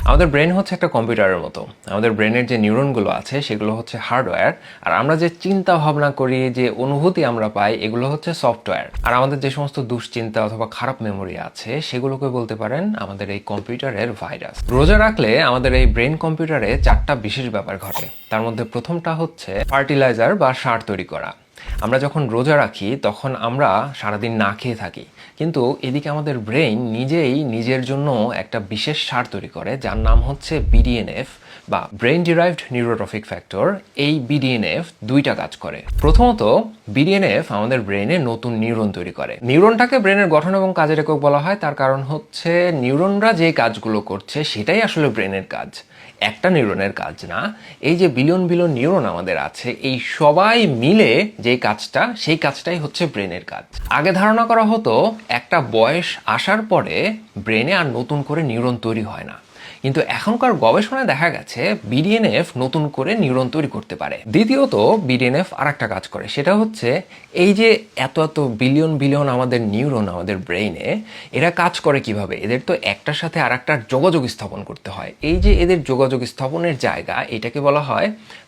আমাদের ব্রেন হচ্ছে একটা কম্পিউটারের মতো। আমাদের ব্রেনের যে নিউরনগুলো আছে সেগুলো হচ্ছে হার্ডওয়্যার, আর আমরা যে চিন্তা ভাবনা করি, যে অনুভূতি আমরা পাই, এগুলো হচ্ছে সফটওয়্যার। আর আমাদের যে সমস্ত দুশ্চিন্তা অথবা খারাপ মেমোরি আছে সেগুলোকে বলতে পারেন আমাদের এই কম্পিউটারের ভাইরাস। রোজা রাখলে আমাদের এই ব্রেন কম্পিউটারে 4টা বিশেষ ব্যাপার ঘটে। তার মধ্যে প্রথমটা হচ্ছে ফার্টিলাইজার বা সার তৈরি করা। আমরা যখন রোজা রাখি তখন আমরা সারাদিন না খেয়ে থাকি, কিন্তু এদিকে আমাদের ব্রেইন নিজেই নিজের জন্য একটা বিশেষ সার তৈরি করে যার নাম হচ্ছে বিডিএনএফ বা ব্রেইন ডিরাইভড নিউরোট্রফিক ফ্যাক্টর। এই বিডিএনএফ 2টা কাজ করে। প্রথমত, বিডিএনএফ আমাদের ব্রেনে নতুন নিউরন তৈরি করে। নিউরনটাকে ব্রেনের গঠন এবং কাজের একক বলা হয়, তার কারণ হচ্ছে নিউরনরা যে কাজগুলো করছে সেটাই আসলে ব্রেনের কাজ, একটা নিউরনের কাজ না। এই যে বিলিয়ন বিলিয়ন নিউরন আমাদের আছে, এই সবাই মিলে যে কাজটা, সেই কাজটাই হচ্ছে ব্রেনের কাজ। আগে ধারণা করা হতো একটা বয়স আসার পরে ব্রেনে আর নতুন করে নিউরন তৈরি হয় না, কিন্তু এখনকার গবেষণায় দেখা গেছে বিডিএনএফ নতুন করে নিউরন তৈরি করতে পারে। দ্বিতীয়ত, বিডিএনএফ আর একটা কাজ করে, সেটা হচ্ছে এই যে এত এত বিলিয়ন বিলিয়ন আমাদের নিউরন আমাদের ব্রেইনে, এরা কাজ করে কিভাবে? এদের তো একটার সাথে আর একটার যোগাযোগ স্থাপন করতে হয়। এই যে এদের যোগাযোগ স্থাপনের জায়গা, এটাকে বলা হয়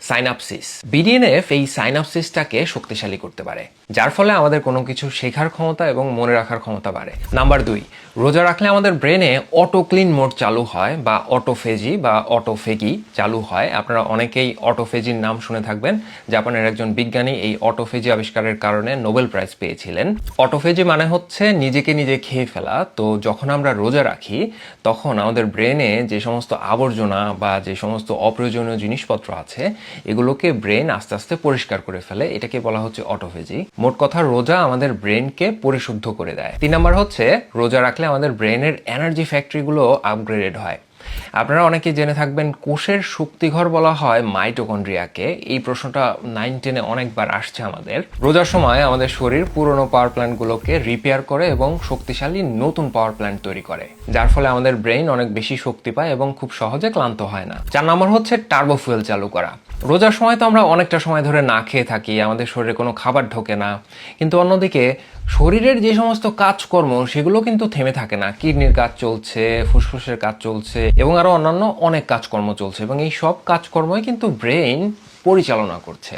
সাইনাপসিস। বিডিএনএফ এই সাইনাপসিসটাকে শক্তিশালী করতে পারে, যার ফলে আমাদের কোনো কিছু শেখার ক্ষমতা এবং মনে রাখার ক্ষমতা বাড়ে। নাম্বার 2, রোজা রাখলে আমাদের ব্রেনে অটো ক্লিন মোড চালু হয় বা অটোফেজি বা অটোফেগি চালু হয়। আপনারা অনেকেই অটোফেজির নাম শুনে থাকবেন। জাপানের একজন বিজ্ঞানী এই অটোফেজি আবিষ্কারের কারণে নোবেল প্রাইজ পেয়েছিলেন। অটোফেজি মানে হচ্ছে নিজেকে নিজে খেয়ে ফেলা। তো যখন আমরা রোজা রাখি তখন আমাদের ব্রেনে যে সমস্ত আবর্জনা বা যে সমস্ত অপ্রয়োজনীয় জিনিসপত্র আছে এগুলোকে ব্রেন আস্তে আস্তে পরিষ্কার করে ফেলে, এটাকে বলা হচ্ছে অটোফেজি। মোট কথা, রোজা আমাদের ব্রেনকে পরিশুদ্ধ করে দেয়। 3 নাম্বার হচ্ছে, রোজা রাখলে আমাদের ব্রেনের এনার্জি ফ্যাক্টরিগুলো আপগ্রেডেড হয়। আপনারা অনেকেই জেনে থাকবেন কোষের শক্তিঘর বলা হয় মাইটোকন্ড্রিয়াকে। এই প্রশ্নটা 9-10-এ অনেকবার আসছে আমাদের। রোজার সময় আমাদের শরীর পুরনো পাওয়ার প্ল্যান্টগুলোকে রিপেয়ার করে এবং শক্তিশালী নতুন পাওয়ার প্ল্যান্ট তৈরি করে, যার ফলে আমাদের ব্রেইন অনেক বেশি শক্তি পায় এবং খুব সহজে ক্লান্ত হয় না। 4 নম্বর হচ্ছে টার্বো ফুয়েল চালু করা। রোজার সময় তো আমরা অনেকটা সময় ধরে না খেয়ে থাকি, আমাদের শরীরে কোনো খাবার ঢোকে না, কিন্তু অন্যদিকে শরীরের যে সমস্ত কাজকর্ম সেগুলো কিন্তু থেমে থাকে না। কিডনির কাজ চলছে, ফুসফুসের কাজ চলছে এবং আরো অন্যান্য অনেক কাজকর্ম চলছে, এবং এই সব কাজকর্মই কিন্তু ব্রেইন পরিচালনা করছে।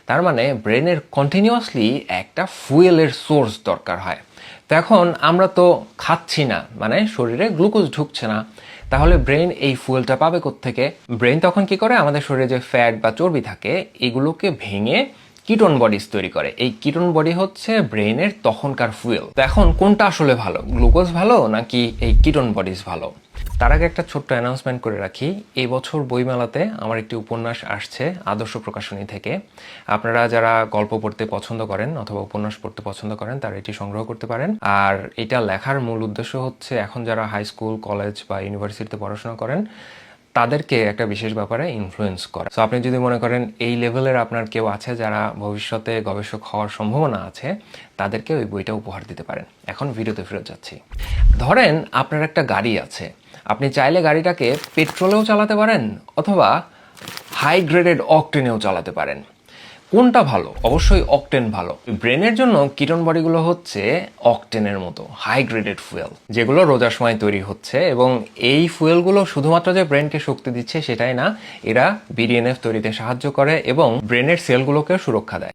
তার মানে ব্রেনের কন্টিনিউয়াসলি একটা ফুয়েলের সোর্স দরকার হয়। তো এখন আমরা তো খাচ্ছি না, মানে শরীরে গ্লুকোজ ঢুকছে না, তাহলে ব্রেন এই ফুয়েলটা পাবে কোত্থেকে? ব্রেন তখন কি করে, আমাদের শরীরে যে ফ্যাট বা চর্বি থাকে এগুলোকে ভেঙে কিটোন বডিজ তৈরি করে। এই কিটোন বডি হচ্ছে ব্রেইনের তখনকার ফুয়েল। তো এখন কোনটা আসলে ভালো, গ্লুকোজ ভালো নাকি এই কিটোন বডিজ ভালো? তার আগে একটা ছোট্ট অ্যানাউন্সমেন্ট করে রাখি, এই বছর বইমেলাতে আমার একটি উপন্যাস আসছে আদর্শ প্রকাশনী থেকে। আপনারা যারা গল্প পড়তে পছন্দ করেন অথবা উপন্যাস পড়তে পছন্দ করেন তারা এটি সংগ্রহ করতে পারেন। আর এটা লেখার মূল উদ্দেশ্য হচ্ছে এখন যারা হাই স্কুল, কলেজ বা ইউনিভার্সিটিতে পড়াশোনা করেন তাদেরকে একটা বিশেষ ব্যাপারে ইনফ্লুয়েন্স করে। সো আপনি যদি মনে করেন এই লেভেলের আপনার কেউ আছে যারা ভবিষ্যতে গবেষক হওয়ার সম্ভাবনা আছে, তাদেরকে ওই বইটা উপহার দিতে পারেন। এখন ভিডিওতে ফেরত যাচ্ছি। ধরেন আপনার একটা গাড়ি আছে, আপনি চাইলে গাড়িটাকে পেট্রোলেও চালাতে পারেন অথবা হাই গ্রেডেড অকটেনেও চালাতে পারেন। কোনটা ভালো? অবশ্যই অকটেন ভালো। ব্রেনের জন্য কিটোন বডিগুলো হচ্ছে অকটেনের মতো হাই গ্রেডেড ফুয়েল, যেগুলো রোজার সময় তৈরি হচ্ছে, এবং এই ফুয়েলগুলো শুধুমাত্র যে ব্রেনকে শক্তি দিচ্ছে সেটাই না, এরা বিডিএনএফ তৈরিতে সাহায্য করে এবং ব্রেনের সেলগুলোকে সুরক্ষা দেয়।